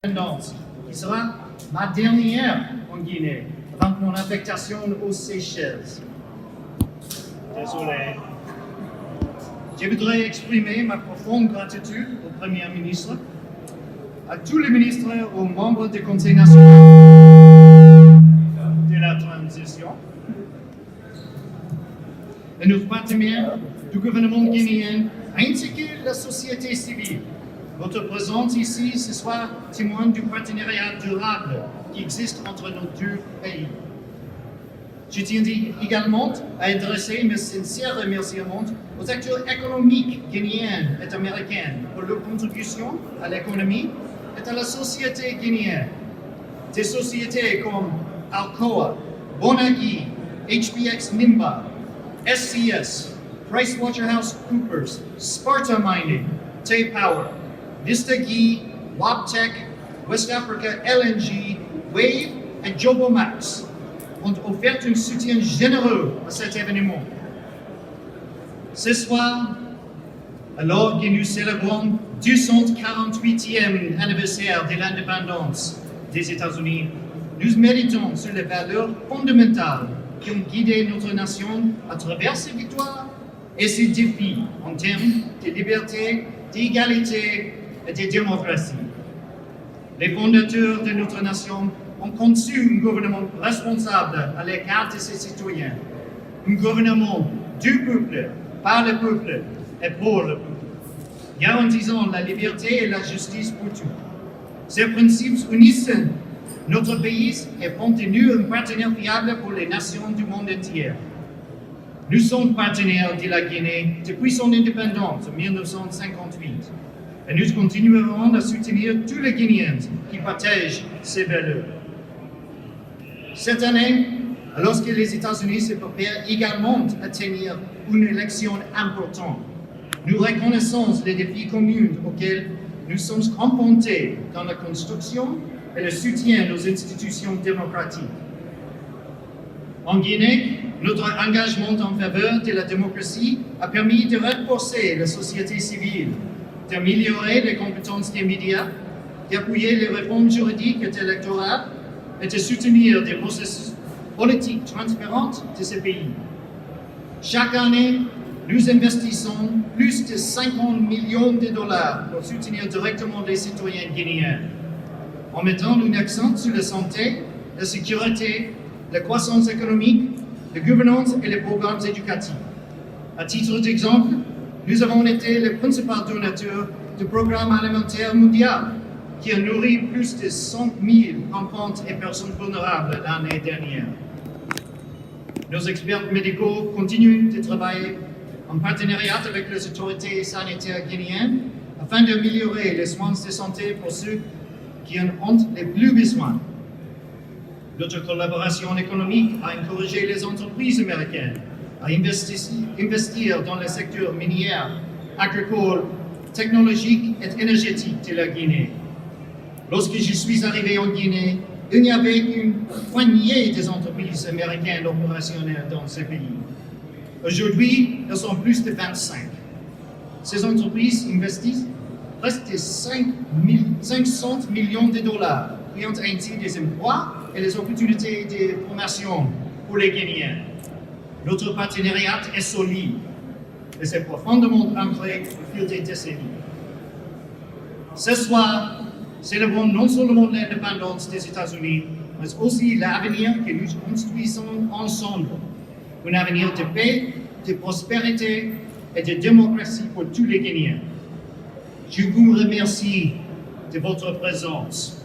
Indépendance, qui sera ma dernière en Guinée, avant mon affectation aux Seychelles. Désolé. Je voudrais exprimer ma profonde gratitude au Premier ministre, à tous les ministres et aux membres du Conseil national de la transition, et nos partenaires du gouvernement guinéen, ainsi que la société civile. Votre présence ici ce soir témoigne du partenariat durable qui existe entre nos deux pays. Je tiens également à adresser mes sincères remerciements aux acteurs économiques guinéens et américains pour leur contribution à l'économie et à la société guinéenne. Des sociétés comme Alcoa, Bonagui, HBX Nimba, SCS, PricewaterhouseCoopers, Sparta Mining, Tay-Power, Vistagi, Wabtec, West Africa LNG, Wave et Jobomax ont offert un soutien généreux à cet événement. Ce soir, alors que nous célébrons le 248e anniversaire de l'indépendance des États-Unis, nous méditons sur les valeurs fondamentales qui ont guidé notre nation à travers ses victoires et ses défis en termes de liberté, d'égalité et de démocratie. Les fondateurs de notre nation ont conçu un gouvernement responsable à l'égard de ses citoyens, un gouvernement du peuple, par le peuple et pour le peuple, garantissant la liberté et la justice pour tous. Ces principes unissent notre pays et font de nous un partenaire fiable pour les nations du monde entier. Nous sommes partenaires de la Guinée depuis son indépendance en 1958 et nous continuerons à soutenir tous les Guinéens qui partagent ces valeurs. Cette année, alors que les États-Unis se préparent également à tenir une élection importante, nous reconnaissons les défis communs auxquels nous sommes confrontés dans la construction et le soutien à nos institutions démocratiques. En Guinée, notre engagement en faveur de la démocratie a permis de renforcer la société civile, d'améliorer les compétences des médias, d'appuyer les réformes juridiques et électorales et de soutenir des processus politiques transparents de ce pays. Chaque année, nous investissons plus de 50 millions de dollars pour soutenir directement les citoyens guinéens, en mettant un accent sur la santé, la sécurité, la croissance économique, la gouvernance et les programmes éducatifs. À titre d'exemple, nous avons été les principaux donateurs du Programme alimentaire mondial, qui a nourri plus de 100 000 enfants et personnes vulnérables l'année dernière. Nos experts médicaux continuent de travailler en partenariat avec les autorités sanitaires guinéennes afin d'améliorer les soins de santé pour ceux qui en ont les plus besoin. Notre collaboration économique a encouragé les entreprises américaines à investir dans le secteur minier, agricole, technologique et énergétique de la Guinée. Lorsque je suis arrivé en Guinée, il y avait une poignée des entreprises américaines opérationnelles dans ce pays. Aujourd'hui, elles sont plus de 25. Ces entreprises investissent presque 500 millions de dollars, créant ainsi des emplois et des opportunités de formation pour les Guinéens. Notre partenariat est solide et c'est profondément ancré au fil des décennies. Ce soir, célébrons non seulement l'indépendance des États-Unis, mais aussi l'avenir que nous construisons ensemble. Un avenir de paix, de prospérité et de démocratie pour tous les Guinéens. Je vous remercie de votre présence.